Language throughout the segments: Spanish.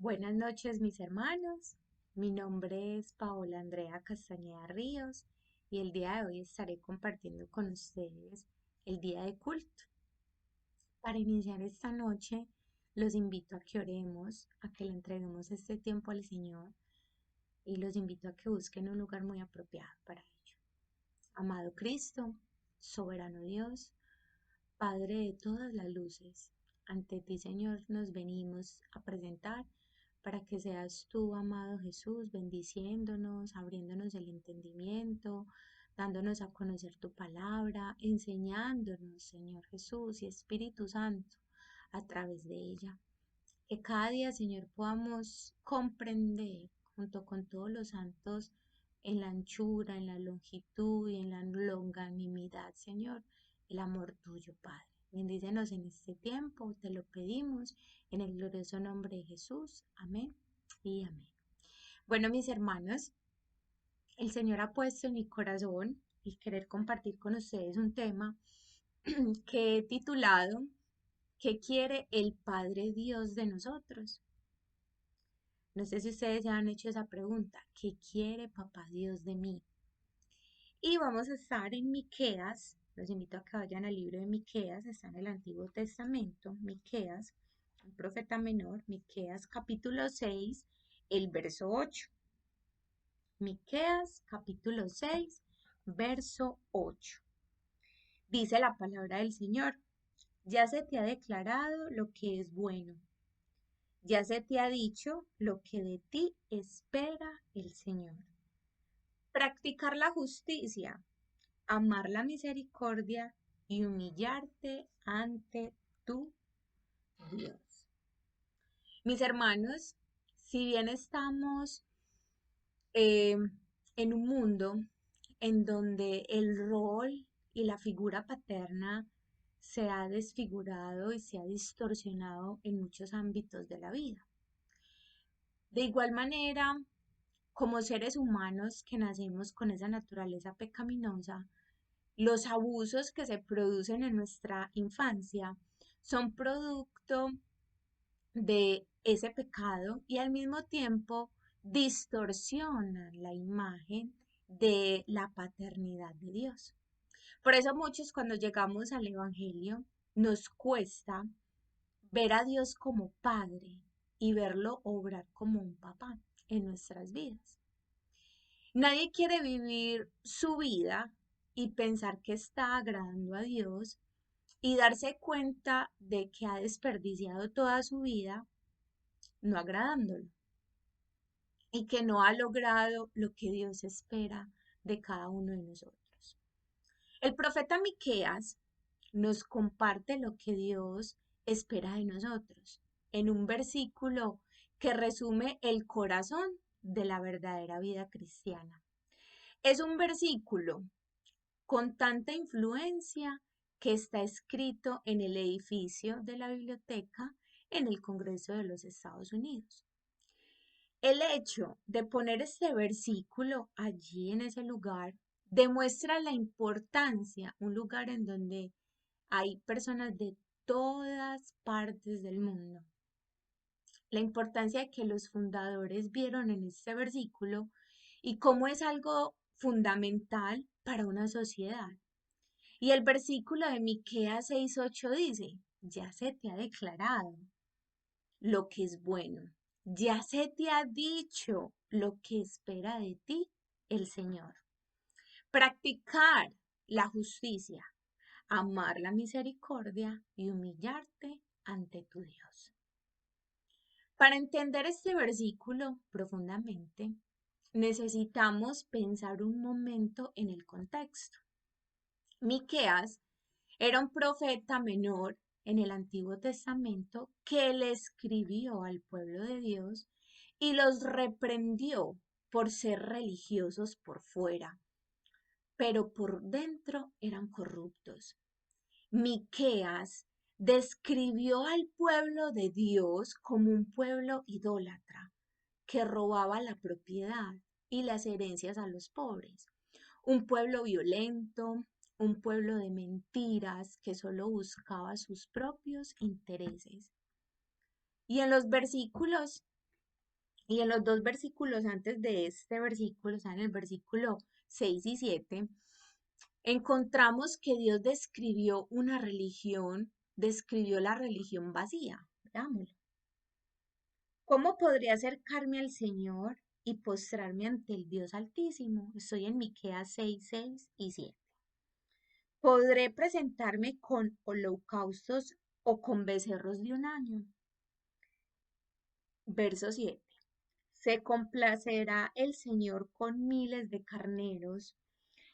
Buenas noches, mis hermanos. Mi nombre es Paola Andrea Castañeda Ríos y el día de hoy estaré compartiendo con ustedes el día de culto. Para iniciar esta noche, los invito a que oremos, a que le entreguemos este tiempo al Señor y los invito a que busquen un lugar muy apropiado para ello. Amado Cristo, soberano Dios, Padre de todas las luces, ante ti, Señor, nos venimos a presentar para que seas tú, amado Jesús, bendiciéndonos, abriéndonos el entendimiento, dándonos a conocer tu palabra, enseñándonos, Señor Jesús y Espíritu Santo, a través de ella. Que cada día, Señor, podamos comprender junto con todos los santos en la anchura, en la longitud y en la longanimidad, Señor, el amor tuyo, Padre. Bendícenos en este tiempo, te lo pedimos, en el glorioso nombre de Jesús. Amén y amén. Bueno, mis hermanos, el Señor ha puesto en mi corazón el querer compartir con ustedes un tema que he titulado ¿Qué quiere el Padre Dios de nosotros? No sé si ustedes ya han hecho esa pregunta. ¿Qué quiere Papá Dios de mí? Y vamos a estar en Miqueas. Los invito a que vayan al libro de Miqueas. Está en el Antiguo Testamento. Miqueas, un profeta menor. Miqueas capítulo 6, el verso 8. Miqueas capítulo 6, verso 8. Dice la palabra del Señor. Ya se te ha declarado lo que es bueno. Ya se te ha dicho lo que de ti espera el Señor. Practicar la justicia, amar la misericordia y humillarte ante tu Dios. Mis hermanos, si bien estamos eh, en un mundo en donde el rol y la figura paterna se ha desfigurado y se ha distorsionado en muchos ámbitos de la vida. De igual manera, como seres humanos que nacemos con esa naturaleza pecaminosa, los abusos que se producen en nuestra infancia son producto de ese pecado y al mismo tiempo distorsionan la imagen de la paternidad de Dios. Por eso muchos cuando llegamos al Evangelio nos cuesta ver a Dios como Padre y verlo obrar como un papá en nuestras vidas. Nadie quiere vivir su vida y pensar que está agradando a Dios y darse cuenta de que ha desperdiciado toda su vida no agradándolo y que no ha logrado lo que Dios espera de cada uno de nosotros. El profeta Miqueas nos comparte lo que Dios espera de nosotros en un versículo que resume el corazón de la verdadera vida cristiana. Es un versículo con tanta influencia que está escrito en el edificio de la biblioteca en el Congreso de los Estados Unidos. El hecho de poner este versículo allí en ese lugar demuestra la importancia, un lugar en donde hay personas de todas partes del mundo. La importancia que los fundadores vieron en este versículo y cómo es algo fundamental para una sociedad. Y el versículo de Miqueas 6:8 dice, ya se te ha declarado lo que es bueno, ya se te ha dicho lo que espera de ti el Señor. Practicar la justicia, amar la misericordia y humillarte ante tu Dios. Para entender este versículo profundamente, necesitamos pensar un momento en el contexto. Miqueas era un profeta menor en el Antiguo Testamento que le escribió al pueblo de Dios y los reprendió por ser religiosos por fuera, pero por dentro eran corruptos. Miqueas describió al pueblo de Dios como un pueblo idólatra que robaba la propiedad y las herencias a los pobres, un pueblo violento, un pueblo de mentiras que solo buscaba sus propios intereses. Y en los versículos Y en los dos versículos antes de este versículo, o sea, en el versículo 6 y 7, encontramos que Dios describió una religión, describió la religión vacía. Veámoslo. ¿Cómo podría acercarme al Señor y postrarme ante el Dios Altísimo? Estoy en Miqueas 6, 6 y 7. ¿Podré presentarme con holocaustos o con becerros de un año? Verso 7. ¿Se complacerá el Señor con miles de carneros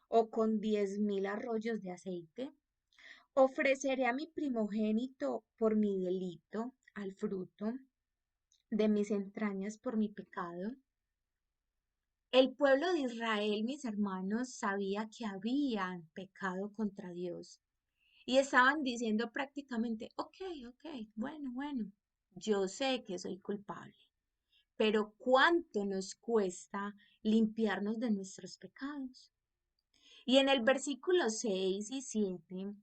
o con 10.000 arroyos de aceite? Ofreceré a mi primogénito por mi delito, al fruto de mis entrañas por mi pecado. El pueblo de Israel, mis hermanos, sabía que habían pecado contra Dios y estaban diciendo prácticamente, ok, bueno, yo sé que soy culpable, pero ¿cuánto nos cuesta limpiarnos de nuestros pecados? Y en el versículo 6 y 7,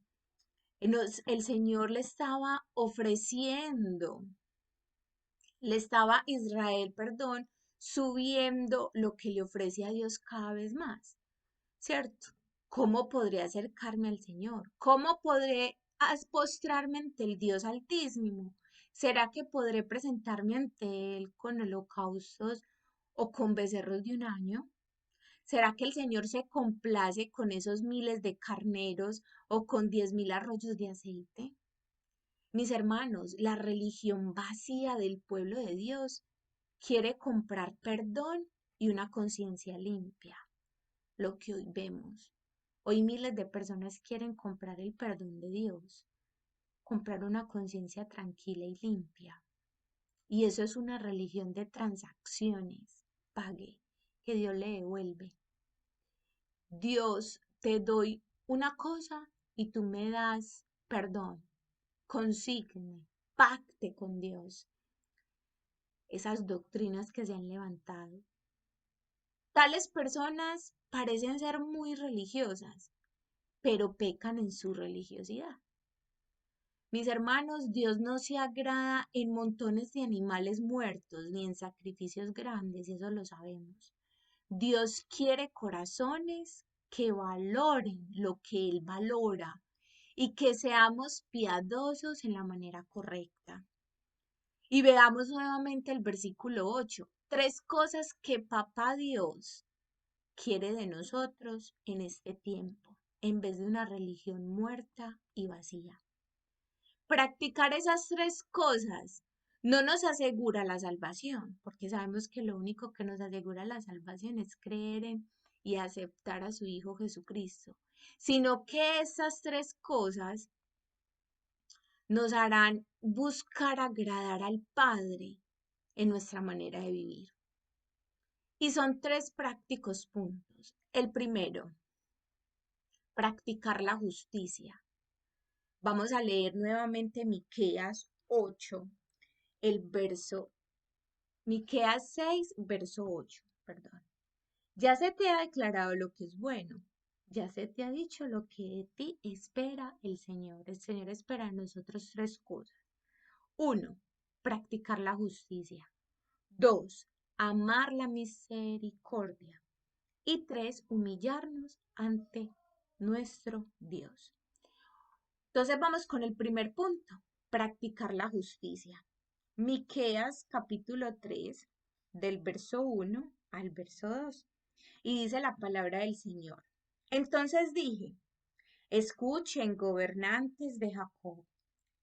el Señor le estaba ofreciendo, le estaba Israel, perdón, subiendo lo que le ofrece a Dios cada vez más, ¿cierto? ¿Cómo podré acercarme al Señor? ¿Cómo podré postrarme ante el Dios Altísimo? ¿Será que podré presentarme ante Él con holocaustos o con becerros de un año? ¿Será que el Señor se complace con esos miles de carneros o con 10.000 arroyos de aceite? Mis hermanos, la religión vacía del pueblo de Dios quiere comprar perdón y una conciencia limpia, lo que hoy vemos. Hoy miles de personas quieren comprar el perdón de Dios, comprar una conciencia tranquila y limpia. Y eso es una religión de transacciones. Pague, que Dios le devuelve. Dios, te doy una cosa y tú me das perdón. Consigne, pacte con Dios. Esas doctrinas que se han levantado. Tales personas parecen ser muy religiosas, pero pecan en su religiosidad. Mis hermanos, Dios no se agrada en montones de animales muertos ni en sacrificios grandes, eso lo sabemos. Dios quiere corazones que valoren lo que Él valora y que seamos piadosos en la manera correcta. Y veamos nuevamente el versículo 8. Tres cosas que Papá Dios quiere de nosotros en este tiempo, en vez de una religión muerta y vacía. Practicar esas tres cosas no nos asegura la salvación, porque sabemos que lo único que nos asegura la salvación es creer en y aceptar a su Hijo Jesucristo, sino que esas tres cosas nos harán buscar agradar al Padre en nuestra manera de vivir. Y son tres prácticos puntos. El primero, practicar la justicia. Vamos a leer nuevamente Miqueas 8, el verso, Miqueas 6, verso 8, perdón. Ya se te ha declarado lo que es bueno, ya se te ha dicho lo que de ti espera el Señor. El Señor espera de nosotros tres cosas. Uno, practicar la justicia. Dos, amar la misericordia. Y tres, humillarnos ante nuestro Dios. Entonces vamos con el primer punto, practicar la justicia. Miqueas capítulo 3, del verso 1 al verso 2. Y dice la palabra del Señor. Entonces dije, escuchen gobernantes de Jacob,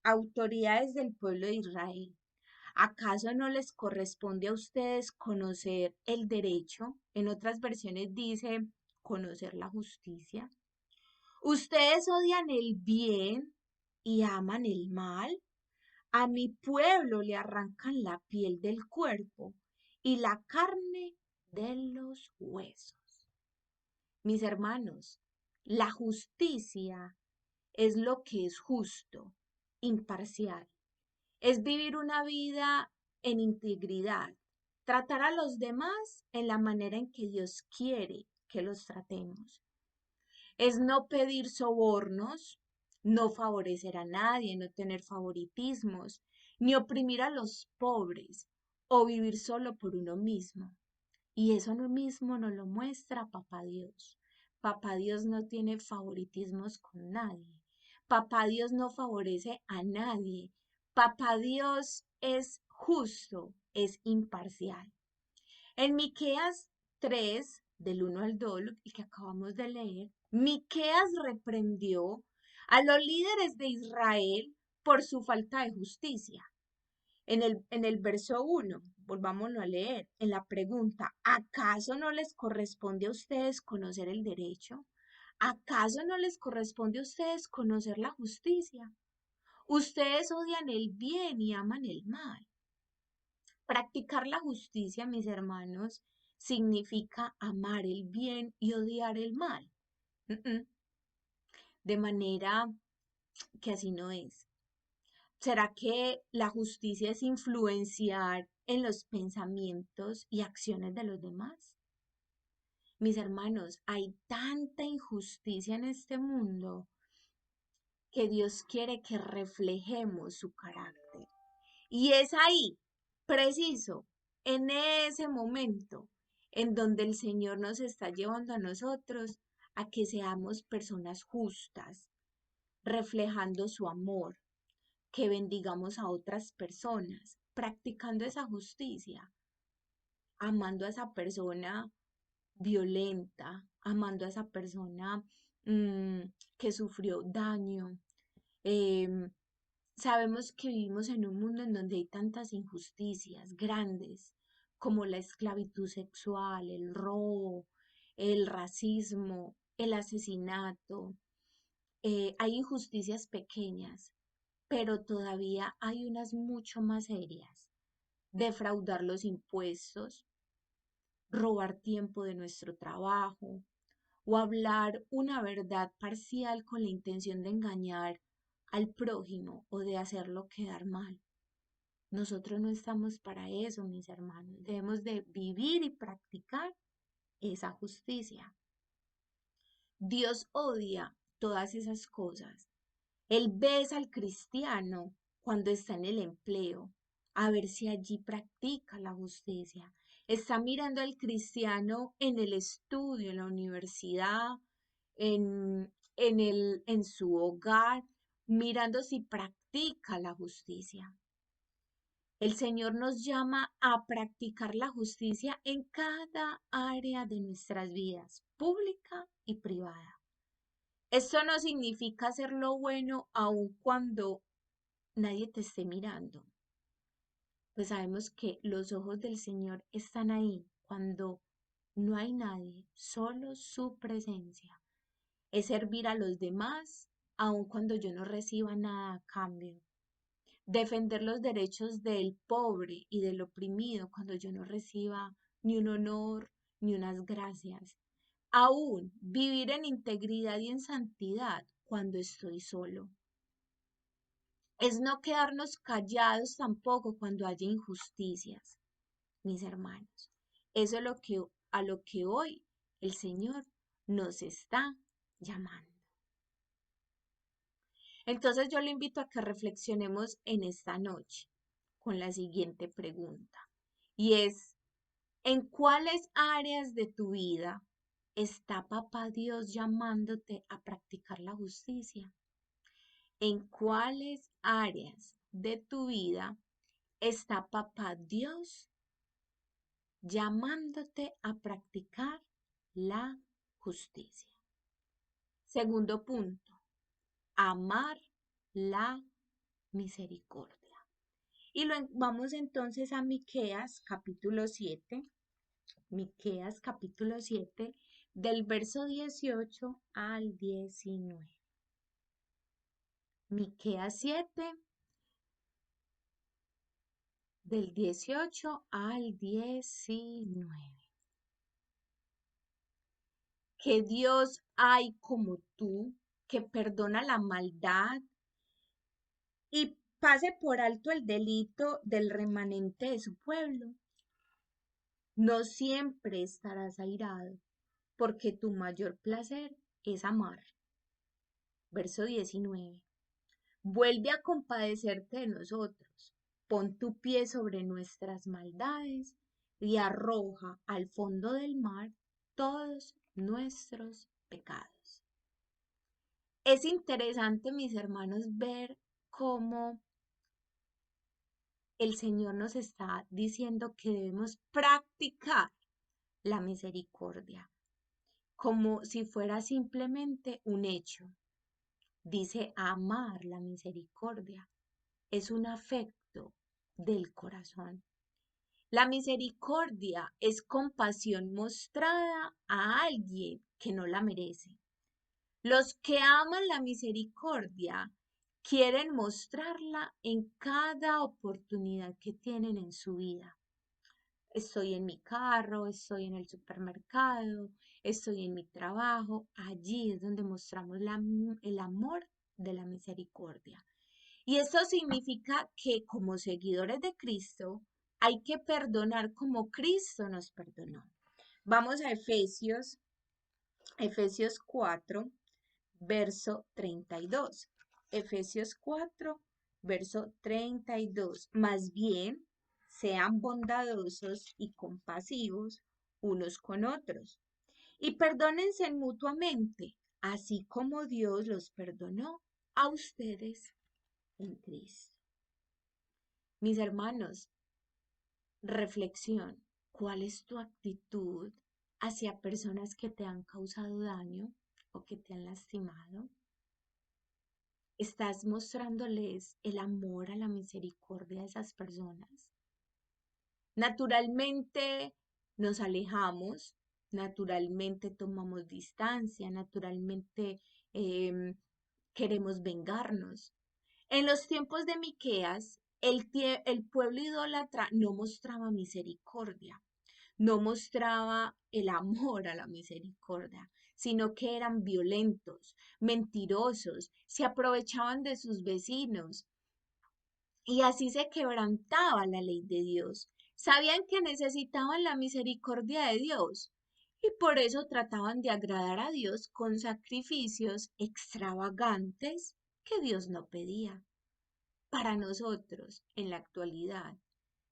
autoridades del pueblo de Israel. ¿Acaso no les corresponde a ustedes conocer el derecho? En otras versiones dice conocer la justicia. Ustedes odian el bien y aman el mal. A mi pueblo le arrancan la piel del cuerpo y la carne de los huesos. Mis hermanos, la justicia es lo que es justo, imparcial. Es vivir una vida en integridad, tratar a los demás en la manera en que Dios quiere que los tratemos. Es no pedir sobornos, no favorecer a nadie, no tener favoritismos, ni oprimir a los pobres o vivir solo por uno mismo. Y eso no mismo nos lo muestra Papá Dios. Papá Dios no tiene favoritismos con nadie. Papá Dios no favorece a nadie. Papá Dios es justo, es imparcial. En Miqueas 3, del 1 al 2, el que acabamos de leer, Miqueas reprendió a los líderes de Israel por su falta de justicia. En el verso 1, volvámoslo a leer, en la pregunta, ¿acaso no les corresponde a ustedes conocer el derecho? ¿Acaso no les corresponde a ustedes conocer la justicia? Ustedes odian el bien y aman el mal. Practicar la justicia, mis hermanos, significa amar el bien y odiar el mal. De manera que así no es. ¿Será que la justicia es influenciar en los pensamientos y acciones de los demás? Mis hermanos, hay tanta injusticia en este mundo que Dios quiere que reflejemos su carácter. Y es ahí, preciso, en ese momento, en donde el Señor nos está llevando a nosotros a que seamos personas justas, reflejando su amor, que bendigamos a otras personas, practicando esa justicia, amando a esa persona violenta, amando a esa persona que sufrió daño. Em, Sabemos que vivimos en un mundo en donde hay tantas injusticias grandes, como la esclavitud sexual, el robo, el racismo, el asesinato. Hay injusticias pequeñas, pero todavía hay unas mucho más serias. Defraudar los impuestos, robar tiempo de nuestro trabajo o hablar una verdad parcial con la intención de engañar al prójimo o de hacerlo quedar mal. Nosotros no estamos para eso, mis hermanos. Debemos de vivir y practicar esa justicia. Dios odia todas esas cosas. Él besa al cristiano cuando está en el empleo, a ver si allí practica la justicia. Está mirando al cristiano en el estudio, en la universidad, en su hogar, mirando si practica la justicia. El Señor nos llama a practicar la justicia en cada área de nuestras vidas, pública y privada. Esto no significa hacer lo bueno aun cuando nadie te esté mirando. Pues sabemos que los ojos del Señor están ahí cuando no hay nadie, solo su presencia. Es servir a los demás aun cuando yo no reciba nada a cambio. Defender los derechos del pobre y del oprimido cuando yo no reciba ni un honor ni unas gracias. Aún vivir en integridad y en santidad cuando estoy solo. Es no quedarnos callados tampoco cuando haya injusticias, mis hermanos. Eso es a lo que hoy el Señor nos está llamando. Entonces yo le invito a que reflexionemos en esta noche con la siguiente pregunta. Y es, ¿en cuáles áreas de tu vida está Papá Dios llamándote a practicar la justicia? ¿En cuáles áreas de tu vida está Papá Dios llamándote a practicar la justicia? Segundo punto, amar la misericordia. Y vamos entonces a Miqueas capítulo 7, Miqueas capítulo 7, del verso 18 al 19. Miqueas 7, del 18 al 19. Que Dios hay como tú, que perdona la maldad y pase por alto el delito del remanente de su pueblo. No siempre estarás airado, porque tu mayor placer es amar. Verso 19. Vuelve a compadecerte de nosotros, pon tu pie sobre nuestras maldades y arroja al fondo del mar todos nuestros pecados. Es interesante, mis hermanos, ver cómo el Señor nos está diciendo que debemos practicar la misericordia, como si fuera simplemente un hecho. Dice amar la misericordia. Es un afecto del corazón. La misericordia es compasión mostrada a alguien que no la merece. Los que aman la misericordia quieren mostrarla en cada oportunidad que tienen en su vida. Estoy en mi carro, estoy en el supermercado, estoy en mi trabajo. Allí es donde mostramos el amor de la misericordia. Y eso significa que como seguidores de Cristo hay que perdonar como Cristo nos perdonó. Vamos a Efesios 4, verso 32. Efesios 4, verso 32. Más bien, sean bondadosos y compasivos unos con otros y perdónense mutuamente, así como Dios los perdonó a ustedes en Cristo. Mis hermanos, reflexión, ¿cuál es tu actitud hacia personas que te han causado daño o que te han lastimado? ¿Estás mostrándoles el amor a la misericordia a esas personas? Naturalmente nos alejamos, naturalmente tomamos distancia, naturalmente queremos vengarnos. En los tiempos de Miqueas, el pueblo idólatra no mostraba misericordia, no mostraba el amor a la misericordia, sino que eran violentos, mentirosos, se aprovechaban de sus vecinos y así se quebrantaba la ley de Dios. Sabían que necesitaban la misericordia de Dios y por eso trataban de agradar a Dios con sacrificios extravagantes que Dios no pedía. Para nosotros, en la actualidad,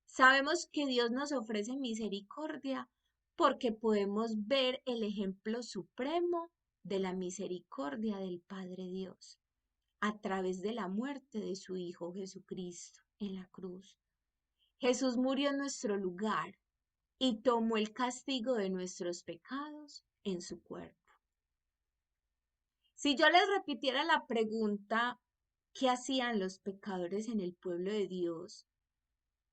sabemos que Dios nos ofrece misericordia porque podemos ver el ejemplo supremo de la misericordia del Padre Dios a través de la muerte de su Hijo Jesucristo en la cruz. Jesús murió en nuestro lugar y tomó el castigo de nuestros pecados en su cuerpo. Si yo les repitiera la pregunta, ¿qué hacían los pecadores en el pueblo de Dios?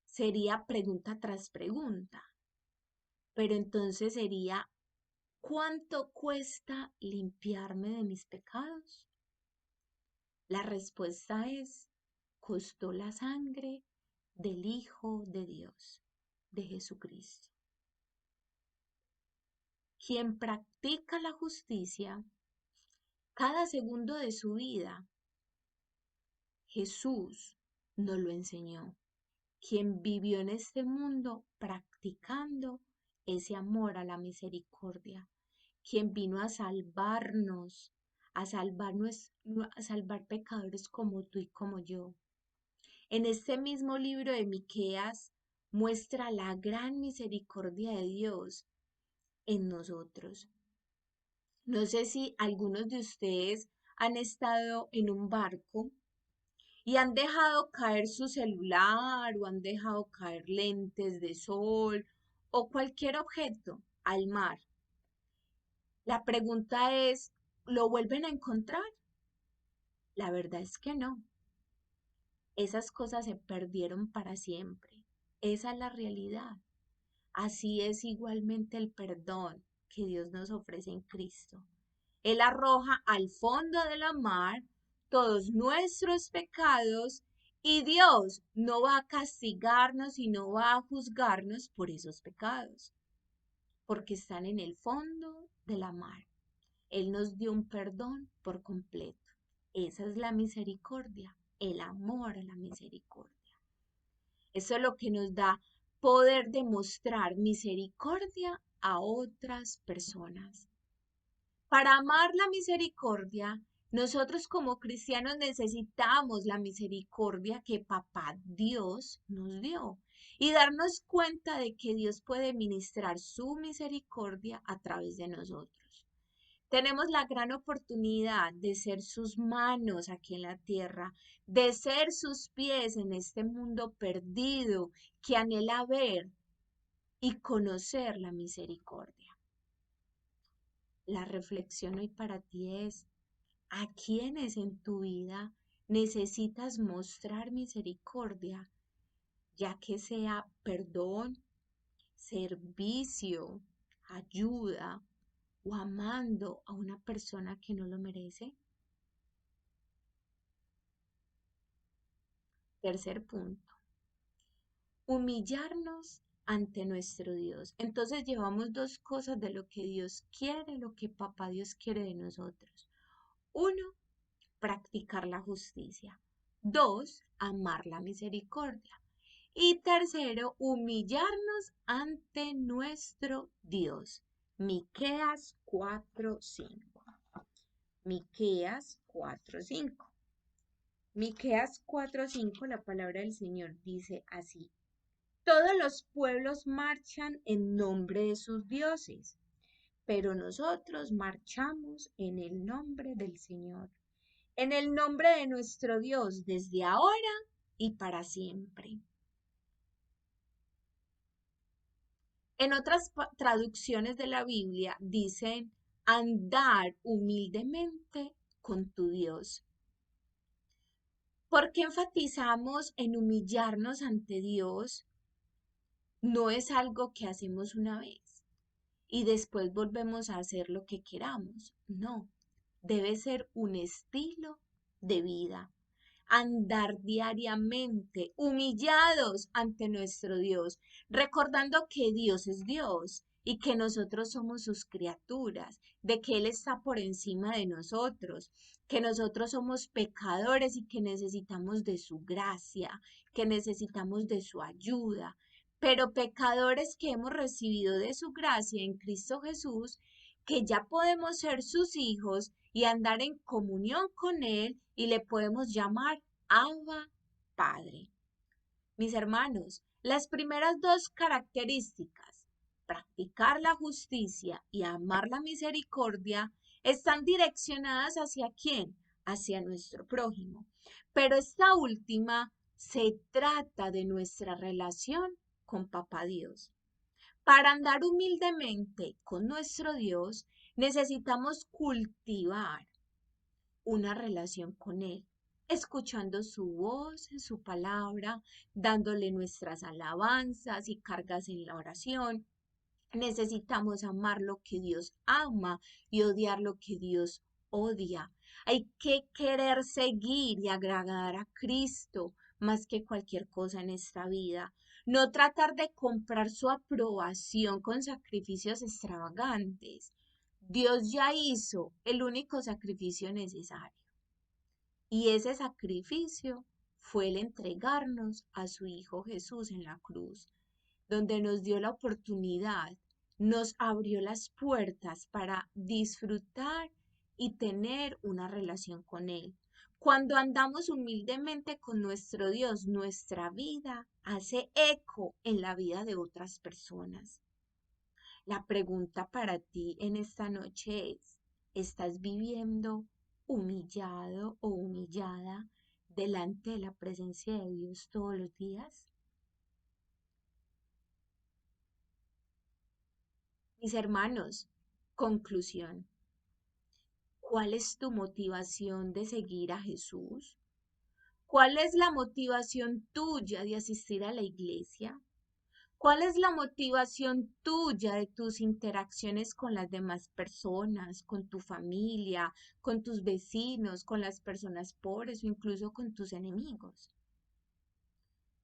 Sería pregunta tras pregunta, pero entonces sería, ¿cuánto cuesta limpiarme de mis pecados? La respuesta es, costó la sangre del Hijo de Dios, de Jesucristo. Quien practica la justicia cada segundo de su vida, Jesús nos lo enseñó. Quien vivió en este mundo practicando ese amor a la misericordia, quien vino a salvar pecadores como tú y como yo. En este mismo libro de Miqueas muestra la gran misericordia de Dios en nosotros. No sé si algunos de ustedes han estado en un barco y han dejado caer su celular o han dejado caer lentes de sol o cualquier objeto al mar. La pregunta es, ¿lo vuelven a encontrar? La verdad es que no. Esas cosas se perdieron para siempre. Esa es la realidad. Así es igualmente el perdón que Dios nos ofrece en Cristo. Él arroja al fondo de la mar todos nuestros pecados y Dios no va a castigarnos y no va a juzgarnos por esos pecados, porque están en el fondo de la mar. Él nos dio un perdón por completo. Esa es la misericordia, el amor a la misericordia. Eso es lo que nos da poder demostrar misericordia a otras personas. Para amar la misericordia Nosotros como cristianos necesitamos la misericordia que Papá Dios nos dio y darnos cuenta de que Dios puede ministrar su misericordia a través de nosotros. Tenemos la gran oportunidad de ser sus manos aquí en la tierra, de ser sus pies en este mundo perdido que anhela ver y conocer la misericordia. La reflexión hoy para ti es: ¿a quiénes en tu vida necesitas mostrar misericordia, ya que sea perdón, servicio, ayuda o amando a una persona que no lo merece? Tercer punto, humillarnos ante nuestro Dios. Entonces llevamos dos cosas de lo que Dios quiere, lo que Papá Dios quiere de nosotros. Uno, practicar la justicia. Dos, amar la misericordia. Y tercero, humillarnos ante nuestro Dios. Miqueas 4:5. Miqueas 4:5. Miqueas 4:5, la palabra del Señor dice así: Todos los pueblos marchan en nombre de sus dioses, pero nosotros marchamos en el nombre del Señor, en el nombre de nuestro Dios, desde ahora y para siempre. En otras traducciones de la Biblia dicen andar humildemente con tu Dios. ¿Por qué enfatizamos en humillarnos ante Dios? No es algo que hacemos una vez y después volvemos a hacer lo que queramos. No, debe ser un estilo de vida. Andar diariamente humillados ante nuestro Dios, recordando que Dios es Dios y que nosotros somos sus criaturas, de que Él está por encima de nosotros, que nosotros somos pecadores y que necesitamos de su gracia, que necesitamos de su ayuda, pero pecadores que hemos recibido de su gracia en Cristo Jesús, que ya podemos ser sus hijos y andar en comunión con Él y le podemos llamar Abba Padre. Mis hermanos, las primeras dos características, practicar la justicia y amar la misericordia, están direccionadas hacia quién, hacia nuestro prójimo. Pero esta última se trata de nuestra relación con Papá Dios. Para andar humildemente con nuestro Dios, necesitamos cultivar una relación con Él, escuchando su voz en su palabra, dándole nuestras alabanzas y cargas en la oración. Necesitamos amar lo que Dios ama y odiar lo que Dios odia. Hay que querer seguir y agradar a Cristo más que cualquier cosa en esta vida. No tratar de comprar su aprobación con sacrificios extravagantes. Dios ya hizo el único sacrificio necesario. Y ese sacrificio fue el entregarnos a su Hijo Jesús en la cruz, donde nos dio la oportunidad, nos abrió las puertas para disfrutar y tener una relación con Él. Cuando andamos humildemente con nuestro Dios, nuestra vida hace eco en la vida de otras personas. La pregunta para ti en esta noche es: ¿estás viviendo humillado o humillada delante de la presencia de Dios todos los días? Mis hermanos, conclusión. ¿Cuál es tu motivación de seguir a Jesús? ¿Cuál es la motivación tuya de asistir a la iglesia? ¿Cuál es la motivación tuya de tus interacciones con las demás personas, con tu familia, con tus vecinos, con las personas pobres o incluso con tus enemigos?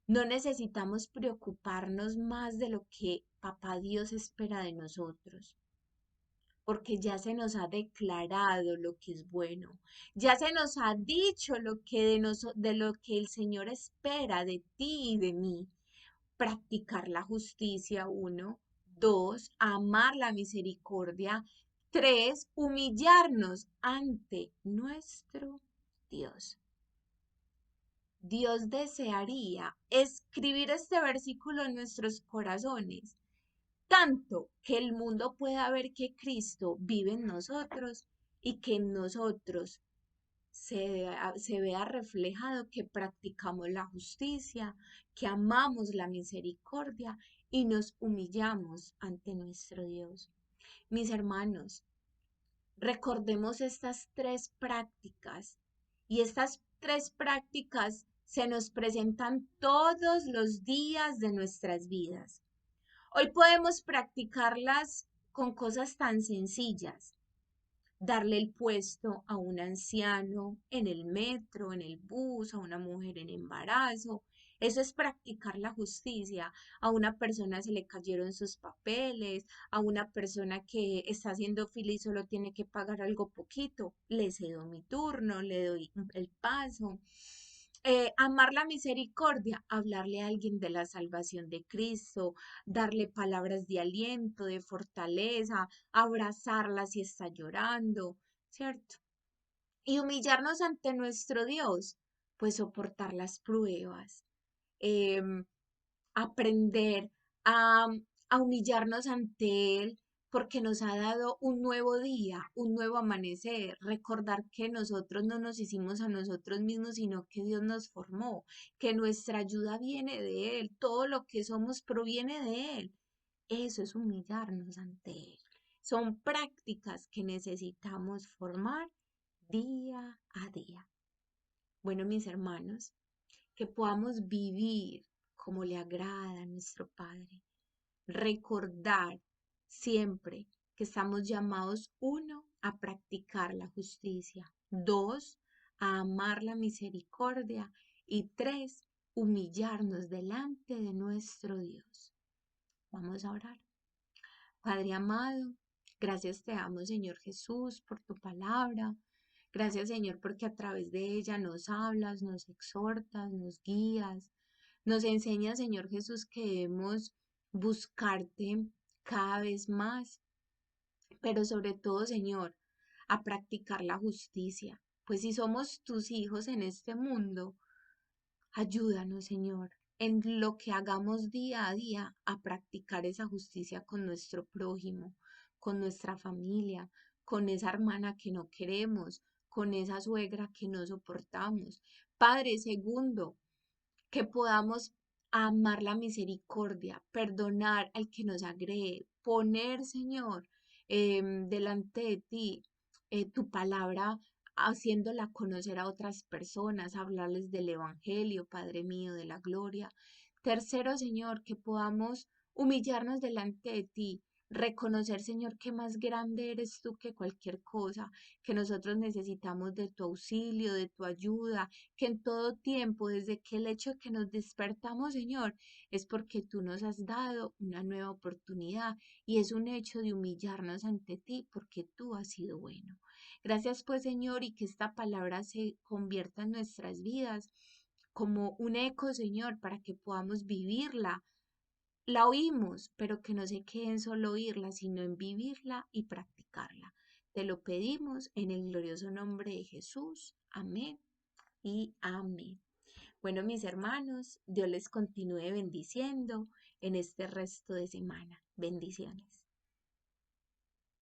No necesitamos preocuparnos más de lo que Papá Dios espera de nosotros, porque ya se nos ha declarado lo que es bueno, ya se nos ha dicho lo que de lo que el Señor espera de ti y de mí. Practicar la justicia, uno. Dos, amar la misericordia. 3, humillarnos ante nuestro Dios. Dios desearía escribir este versículo en nuestros corazones, tanto que el mundo pueda ver que Cristo vive en nosotros y que en nosotros se vea reflejado que practicamos la justicia, que amamos la misericordia y nos humillamos ante nuestro Dios. Mis hermanos, recordemos estas tres prácticas y estas tres prácticas se nos presentan todos los días de nuestras vidas. Hoy podemos practicarlas con cosas tan sencillas: darle el puesto a un anciano en el metro, en el bus, a una mujer en embarazo. Eso es practicar la justicia. A una persona se le cayeron sus papeles, a una persona que está haciendo fila y solo tiene que pagar algo poquito, le cedo mi turno, le doy el paso. Amar la misericordia, hablarle a alguien de la salvación de Cristo, darle palabras de aliento, de fortaleza, abrazarla si está llorando, ¿cierto? Y humillarnos ante nuestro Dios, pues soportar las pruebas, em, aprender a, a humillarnos ante Él porque nos ha dado un nuevo día, un nuevo amanecer, recordar que nosotros no nos hicimos a nosotros mismos, sino que Dios nos formó, que nuestra ayuda viene de Él, todo lo que somos proviene de Él. Eso es humillarnos ante Él. Son prácticas que necesitamos formar día a día. Bueno, mis hermanos, que podamos vivir como le agrada a nuestro Padre. Recordar siempre que estamos llamados, uno, a practicar la justicia, dos, a amar la misericordia y tres, humillarnos delante de nuestro Dios. Vamos a orar. Padre amado, gracias te damos, Señor Jesús, por tu palabra. Gracias, Señor, porque a través de ella nos hablas, nos exhortas, nos guías, nos enseñas, Señor Jesús, que debemos buscarte cada vez más, pero sobre todo, Señor, a practicar la justicia. Pues si somos tus hijos en este mundo, ayúdanos, Señor, en lo que hagamos día a día a practicar esa justicia con nuestro prójimo, con nuestra familia, con esa hermana que no queremos, con esa suegra que no soportamos. Padre, segundo, que podamos amar la misericordia, perdonar al que nos agrede, poner, Señor, delante de ti tu palabra, haciéndola conocer a otras personas, hablarles del Evangelio, Padre mío, de la gloria. Tercero, Señor, que podamos humillarnos delante de ti. Reconocer, Señor, que más grande eres tú que cualquier cosa, que nosotros necesitamos de tu auxilio, de tu ayuda, que en todo tiempo, desde que el hecho de que nos despertamos, Señor, es porque tú nos has dado una nueva oportunidad y es un hecho de humillarnos ante ti porque tú has sido bueno. Gracias pues, Señor, y que esta palabra se convierta en nuestras vidas como un eco, Señor, para que podamos vivirla. La oímos, pero que no se quede en solo oírla, sino en vivirla y practicarla. Te lo pedimos en el glorioso nombre de Jesús. Amén y amén. Bueno, mis hermanos, Dios les continúe bendiciendo en este resto de semana. Bendiciones.